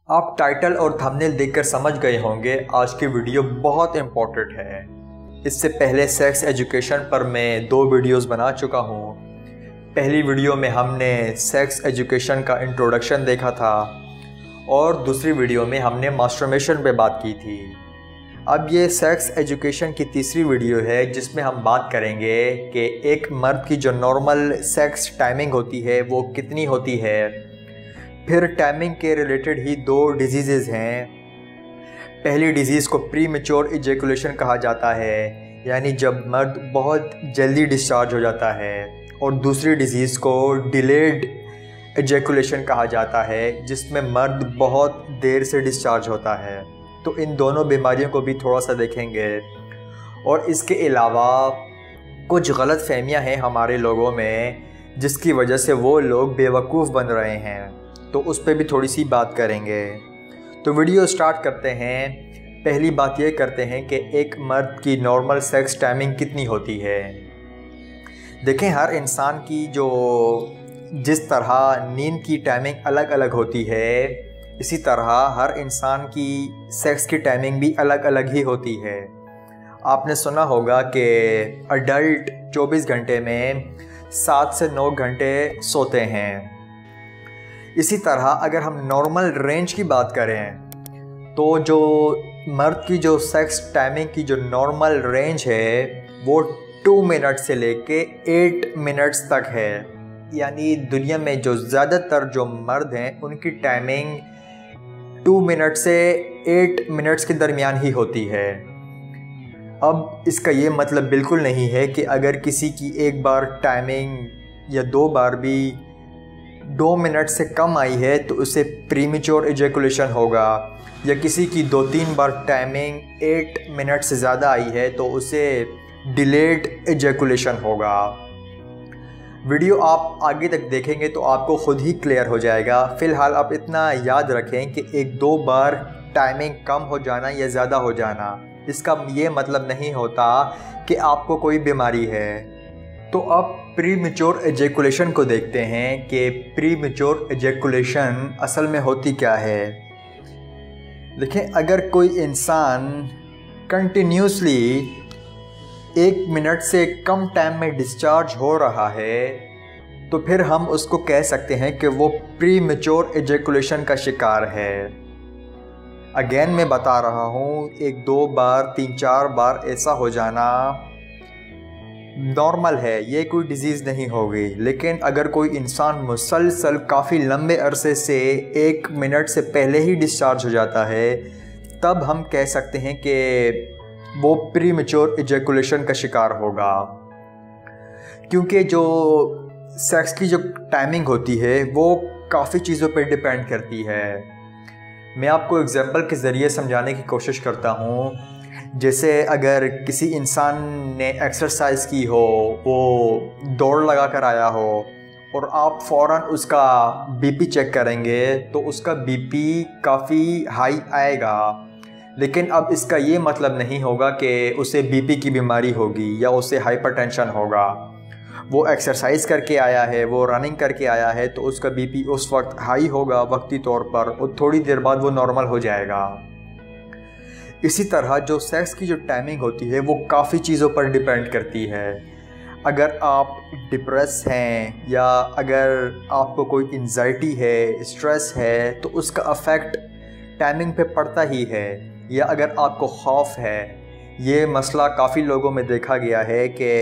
آپ ٹائٹل اور تھمبنیل دیکھ کر سمجھ گئے ہوں گے آج کی ویڈیو بہت امپورٹنٹ ہے۔ اس سے پہلے سیکس ایجوکیشن پر میں 2 ویڈیوز بنا چکا ہوں۔ پہلی ویڈیو میں ہم نے سیکس ایجوکیشن کا انٹروڈکشن دیکھا تھا اور دوسری ویڈیو میں ہم نے ماسٹربیشن پہ بات کی تھی۔ اب یہ سیکس ایجوکیشن کی تیسری ویڈیو ہے جس میں ہم بات کریں گے کہ ایک مرد کی جو نارمل سیکس ٹائمنگ ہوتی ہے وہ کتنی ہوتی ہے۔ پھر ٹائمنگ کے ریلیٹڈ ہی 2 ڈیزیزز ہیں۔ پہلی ڈیزیز کو پری میچور ایجیکولیشن کہا جاتا ہے، یعنی جب مرد بہت جلدی ڈسچارج ہو جاتا ہے، اور دوسری ڈیزیز کو ڈیلیڈ ایجیکولیشن کہا جاتا ہے جس میں مرد بہت دیر سے ڈسچارج ہوتا ہے۔ تو ان دونوں بیماریوں کو بھی تھوڑا سا دیکھیں گے، اور اس کے علاوہ کچھ غلط فہمیاں ہیں ہمارے لوگوں میں جس کی وجہ سے وہ لوگ بیوقوف بن رہے ہیں، تو اس پہ بھی تھوڑی سی بات کریں گے۔ تو ویڈیو سٹارٹ کرتے ہیں۔ پہلی بات یہ کرتے ہیں کہ ایک مرد کی نارمل سیکس ٹائمنگ کتنی ہوتی ہے۔ دیکھیں، ہر انسان کی جس طرح نیند کی ٹائمنگ الگ الگ ہوتی ہے، اسی طرح ہر انسان کی سیکس کی ٹائمنگ بھی الگ الگ ہی ہوتی ہے۔ آپ نے سنا ہوگا کہ اڈلٹ 24 گھنٹے میں 7 سے 9 گھنٹے سوتے ہیں۔ اسی طرح اگر ہم نارمل رینج کی بات کریں تو جو مرد کی جو سیکس ٹائمنگ کی جو نارمل رینج ہے وہ 2 منٹ سے لے کے 8 منٹس تک ہے، یعنی دنیا میں جو زیادہ تر جو مرد ہیں ان کی ٹائمنگ 2 منٹ سے 8 منٹس کے درمیان ہی ہوتی ہے۔ اب اس کا یہ مطلب بالکل نہیں ہے کہ اگر کسی کی ایک بار ٹائمنگ یا 2 بار بھی 2 منٹ سے کم آئی ہے تو اسے پریمیچور ایجیکولیشن ہوگا، یا کسی کی 2-3 بار ٹائمنگ 8 منٹ سے زیادہ آئی ہے تو اسے ڈیلیڈ ایجیکولیشن ہوگا۔ ویڈیو آپ آگے تک دیکھیں گے تو آپ کو خود ہی کلیئر ہو جائے گا۔ فی الحال آپ اتنا یاد رکھیں کہ 1-2 بار ٹائمنگ کم ہو جانا یا زیادہ ہو جانا اس کا یہ مطلب نہیں ہوتا کہ آپ کو کوئی بیماری ہے۔ تو اب پری میچور ایجیکولیشن کو دیکھتے ہیں کہ پری میچور ایجیکولیشن اصل میں ہوتی کیا ہے۔ دیکھیں، اگر کوئی انسان کنٹینیوسلی 1 منٹ سے کم ٹائم میں ڈسچارج ہو رہا ہے تو پھر ہم اس کو کہہ سکتے ہیں کہ وہ پری میچور ایجیکولیشن کا شکار ہے۔ اگین میں بتا رہا ہوں، 1-2 بار 3-4 بار ایسا ہو جانا نارمل ہے، یہ کوئی ڈیزیز نہیں ہوگی۔ لیکن اگر کوئی انسان مسلسل کافی لمبے عرصے سے 1 منٹ سے پہلے ہی ڈسچارج ہو جاتا ہے تب ہم کہہ سکتے ہیں کہ وہ پری میچور ایجیکولیشن کا شکار ہوگا، کیونکہ جو سیکس کی جو ٹائمنگ ہوتی ہے وہ کافی چیزوں پہ ڈیپینڈ کرتی ہے۔ میں آپ کو ایگزامپل کے ذریعے سمجھانے کی کوشش کرتا ہوں۔ جیسے اگر کسی انسان نے ایکسرسائز کی ہو، وہ دوڑ لگا کر آیا ہو، اور آپ فوراً اس کا بی پی چیک کریں گے تو اس کا بی پی کافی ہائی آئے گا، لیکن اب اس کا یہ مطلب نہیں ہوگا کہ اسے بی پی کی بیماری ہوگی یا اسے ہائپر ٹینشن ہوگا۔ وہ ایکسرسائز کر کے آیا ہے، وہ رننگ کر کے آیا ہے تو اس کا بی پی اس وقت ہائی ہوگا وقتی طور پر، اور تھوڑی دیر بعد وہ نارمل ہو جائے گا۔ اسی طرح جو سیکس کی جو ٹائمنگ ہوتی ہے وہ کافی چیزوں پر ڈیپینڈ کرتی ہے۔ اگر آپ ڈپریس ہیں، یا اگر آپ کو کوئی انزائٹی ہے، اسٹریس ہے، تو اس کا افیکٹ ٹائمنگ پہ پڑتا ہی ہے۔ یا اگر آپ کو خوف ہے، یہ مسئلہ کافی لوگوں میں دیکھا گیا ہے کہ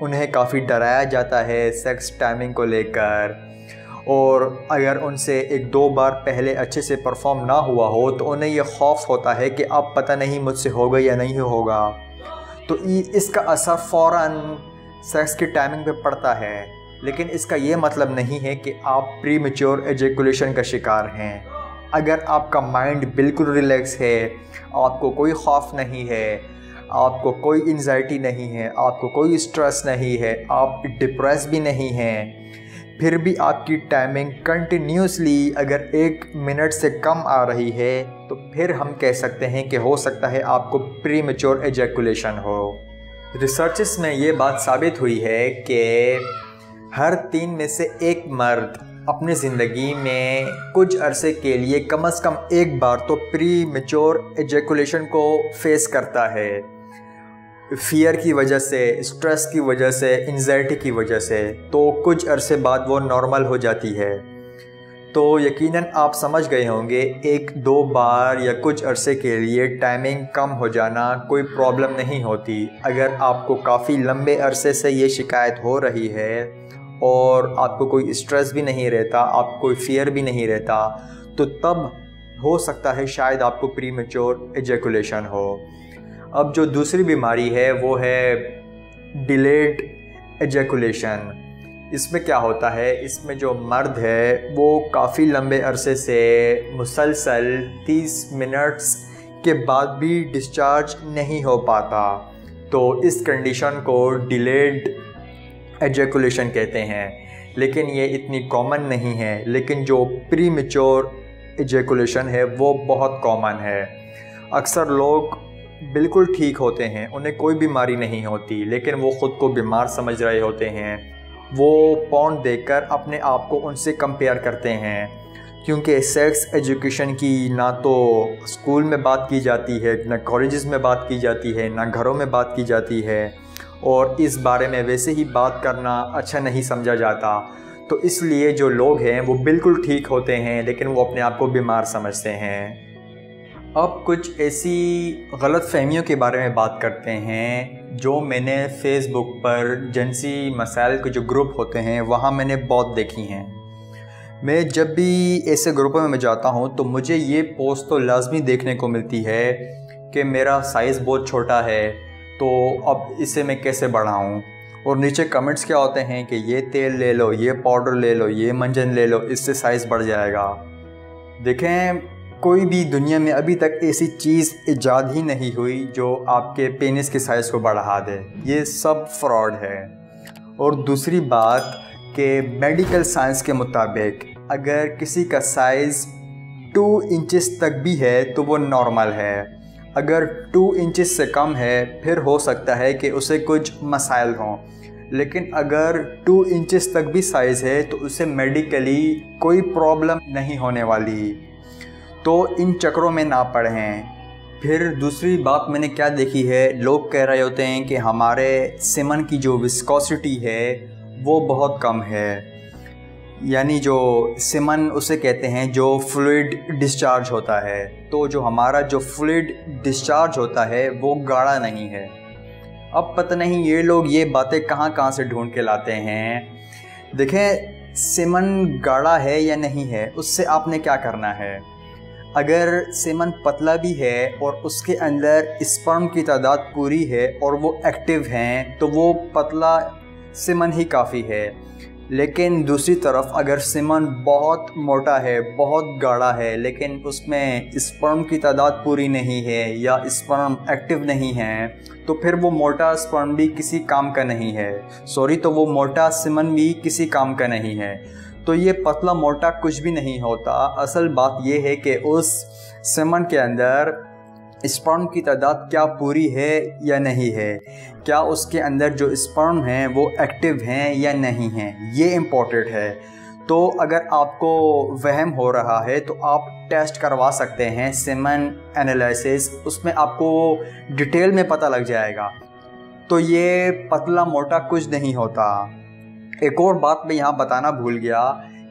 انہیں کافی ڈرایا جاتا ہے سیکس ٹائمنگ کو لے کر، اور اگر ان سے 1-2 بار پہلے اچھے سے پرفارم نہ ہوا ہو تو انہیں یہ خوف ہوتا ہے کہ اب پتہ نہیں مجھ سے ہوگا یا نہیں ہوگا، تو اس کا اثر فوراً سیکس کی ٹائمنگ پہ پڑتا ہے۔ لیکن اس کا یہ مطلب نہیں ہے کہ آپ پری میچور ایجیکولیشن کا شکار ہیں۔ اگر آپ کا مائنڈ بالکل ریلیکس ہے، آپ کو کوئی خوف نہیں ہے، آپ کو کوئی انزائٹی نہیں ہے، آپ کو کوئی اسٹریس نہیں ہے، آپ ڈپریس بھی نہیں ہیں، پھر بھی آپ کی ٹائمنگ کنٹینیوسلی اگر 1 منٹ سے کم آ رہی ہے تو پھر ہم کہہ سکتے ہیں کہ ہو سکتا ہے آپ کو پری میچور ایجیکولیشن ہو۔ ریسرچز میں یہ بات ثابت ہوئی ہے کہ ہر 3 میں سے 1 مرد اپنی زندگی میں کچھ عرصے کے لیے کم از کم ایک بار تو پری میچور ایجیکولیشن کو فیس کرتا ہے، فیئر کی وجہ سے، اسٹریس کی وجہ سے، انزائٹی کی وجہ سے، تو کچھ عرصے بعد وہ نارمل ہو جاتی ہے۔ تو یقیناً آپ سمجھ گئے ہوں گے ایک دو بار یا کچھ عرصے کے لیے ٹائمنگ کم ہو جانا کوئی پرابلم نہیں ہوتی۔ اگر آپ کو کافی لمبے عرصے سے یہ شکایت ہو رہی ہے اور آپ کو کوئی اسٹریس بھی نہیں رہتا، آپ کوئی فیئر بھی نہیں رہتا، تو تب ہو سکتا ہے شاید آپ کو پری میچور ایجیکولیشن ہو۔ اب جو دوسری بیماری ہے وہ ہے ڈیلیڈ ایجیکولیشن۔ اس میں کیا ہوتا ہے، اس میں جو مرد ہے وہ کافی لمبے عرصے سے مسلسل 30 منٹس کے بعد بھی ڈسچارج نہیں ہو پاتا، تو اس کنڈیشن کو ڈیلیڈ ایجیکولیشن کہتے ہیں۔ لیکن یہ اتنی کامن نہیں ہے، لیکن جو پری میچور ایجیکولیشن ہے وہ بہت کامن ہے۔ اکثر لوگ بالکل ٹھیک ہوتے ہیں، انہیں کوئی بیماری نہیں ہوتی، لیکن وہ خود کو بیمار سمجھ رہے ہوتے ہیں۔ وہ پورن دیکھ کر اپنے آپ کو ان سے کمپیئر کرتے ہیں، کیونکہ سیکس ایجوکیشن کی نہ تو اسکول میں بات کی جاتی ہے، نہ کالجز میں بات کی جاتی ہے، نہ گھروں میں بات کی جاتی ہے، اور اس بارے میں ویسے ہی بات کرنا اچھا نہیں سمجھا جاتا۔ تو اس لیے جو لوگ ہیں وہ بالکل ٹھیک ہوتے ہیں، لیکن وہ اپنے آپ کو بیمار سمجھتے ہیں۔ اب کچھ ایسی غلط فہمیوں کے بارے میں بات کرتے ہیں جو میں نے فیس بک پر جنسی مسائل کے جو گروپ ہوتے ہیں وہاں میں نے بہت دیکھی ہیں۔ میں جب بھی ایسے گروپوں میں جاتا ہوں تو مجھے یہ پوسٹ تو لازمی دیکھنے کو ملتی ہے کہ میرا سائز بہت چھوٹا ہے، تو اب اسے میں کیسے بڑھاؤں، اور نیچے کمنٹس کیا ہوتے ہیں کہ یہ تیل لے لو، یہ پاؤڈر لے لو، یہ منجن لے لو، اس سے سائز بڑھ جائے گا۔ دیکھیں، کوئی بھی دنیا میں ابھی تک ایسی چیز ایجاد ہی نہیں ہوئی جو آپ کے پینس کے سائز کو بڑھا دے، یہ سب فراڈ ہے۔ اور دوسری بات کہ میڈیکل سائنس کے مطابق اگر کسی کا سائز 2 انچز تک بھی ہے تو وہ نارمل ہے، اگر 2 انچز سے کم ہے پھر ہو سکتا ہے کہ اسے کچھ مسائل ہوں، لیکن اگر 2 انچز تک بھی سائز ہے تو اسے میڈیکلی کوئی پرابلم نہیں ہونے والی، تو ان چکروں میں نہ پڑیں۔ پھر دوسری بات میں نے کیا دیکھی ہے، لوگ کہہ رہے ہوتے ہیں کہ ہمارے سیمن کی جو وسکوسٹی ہے وہ بہت کم ہے، یعنی جو سیمن اسے کہتے ہیں جو فلوئڈ ڈسچارج ہوتا ہے، تو جو ہمارا جو فلوئڈ ڈسچارج ہوتا ہے وہ گاڑھا نہیں ہے۔ اب پتہ نہیں یہ لوگ یہ باتیں کہاں سے ڈھونڈ کے لاتے ہیں۔ دیکھیں، سیمن گاڑھا ہے یا نہیں ہے، اس سے آپ نے کیا کرنا ہے۔ اگر سیمن پتلا بھی ہے اور اس کے اندر اسپرم کی تعداد پوری ہے اور وہ ایکٹیو ہیں تو وہ پتلا سیمن ہی کافی ہے۔ لیکن دوسری طرف اگر سیمن بہت موٹا ہے، بہت گاڑھا ہے، لیکن اس میں اسپرم کی تعداد پوری نہیں ہے یا اسپرم ایکٹیو نہیں ہے، تو پھر وہ موٹا اسپرم بھی کسی کام کا نہیں ہے، تو وہ موٹا سیمن بھی کسی کام کا نہیں ہے۔ تو یہ پتلا موٹا کچھ بھی نہیں ہوتا، اصل بات یہ ہے کہ اس سیمن کے اندر اسپرم کی تعداد کیا پوری ہے یا نہیں ہے، کیا اس کے اندر جو اسپرم ہیں وہ ایکٹیو ہیں یا نہیں ہیں، یہ امپورٹنٹ ہے۔ تو اگر آپ کو وہم ہو رہا ہے تو آپ ٹیسٹ کروا سکتے ہیں، سیمن انالیسس، اس میں آپ کو ڈیٹیل میں پتہ لگ جائے گا۔ تو یہ پتلا موٹا کچھ نہیں ہوتا۔ ایک اور بات میں یہاں بتانا بھول گیا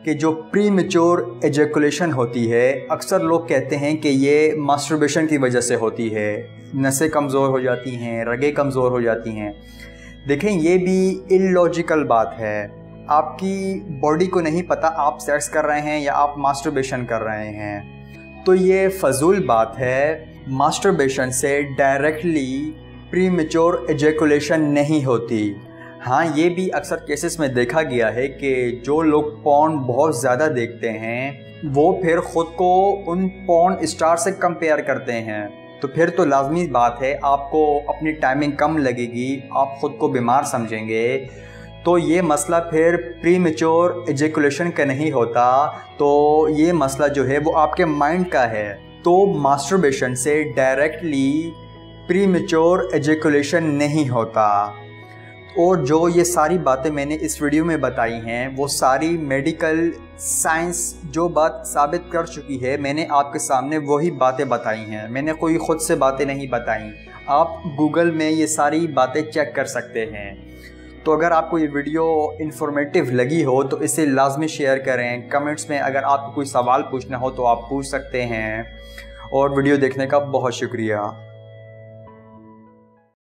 کہ جو پری میچور ایجیکولیشن ہوتی ہے، اکثر لوگ کہتے ہیں کہ یہ ماسٹربیشن کی وجہ سے ہوتی ہے، نسیں کمزور ہو جاتی ہیں، رگیں کمزور ہو جاتی ہیں۔ دیکھیں، یہ بھی اللاجیکل بات ہے، آپ کی باڈی کو نہیں پتہ آپ سیکس کر رہے ہیں یا آپ ماسٹربیشن کر رہے ہیں، تو یہ فضول بات ہے۔ ماسٹربیشن سے ڈائریکٹلی پری میچور ایجیکولیشن نہیں ہوتی۔ ہاں، یہ بھی اکثر کیسز میں دیکھا گیا ہے کہ جو لوگ پورن بہت زیادہ دیکھتے ہیں وہ پھر خود کو ان پورن اسٹار سے کمپیئر کرتے ہیں، تو پھر تو لازمی بات ہے آپ کو اپنی ٹائمنگ کم لگے گی، آپ خود کو بیمار سمجھیں گے۔ تو یہ مسئلہ پھر پری میچور ایجیکولیشن کا نہیں ہوتا، تو یہ مسئلہ جو ہے وہ آپ کے مائنڈ کا ہے۔ تو ماسٹربیشن سے ڈائریکٹلی پری میچور ایجیکولیشن نہیں ہوتا۔ اور جو یہ ساری باتیں میں نے اس ویڈیو میں بتائی ہیں وہ ساری میڈیکل سائنس جو بات ثابت کر چکی ہے، میں نے آپ کے سامنے وہی باتیں بتائی ہیں، میں نے کوئی خود سے باتیں نہیں بتائیں۔ آپ گوگل میں یہ ساری باتیں چیک کر سکتے ہیں۔ تو اگر آپ کو یہ ویڈیو انفارمیٹیو لگی ہو تو اسے لازمی شیئر کریں۔ کمنٹس میں اگر آپ کو کوئی سوال پوچھنا ہو تو آپ پوچھ سکتے ہیں، اور ویڈیو دیکھنے کا بہت شکریہ۔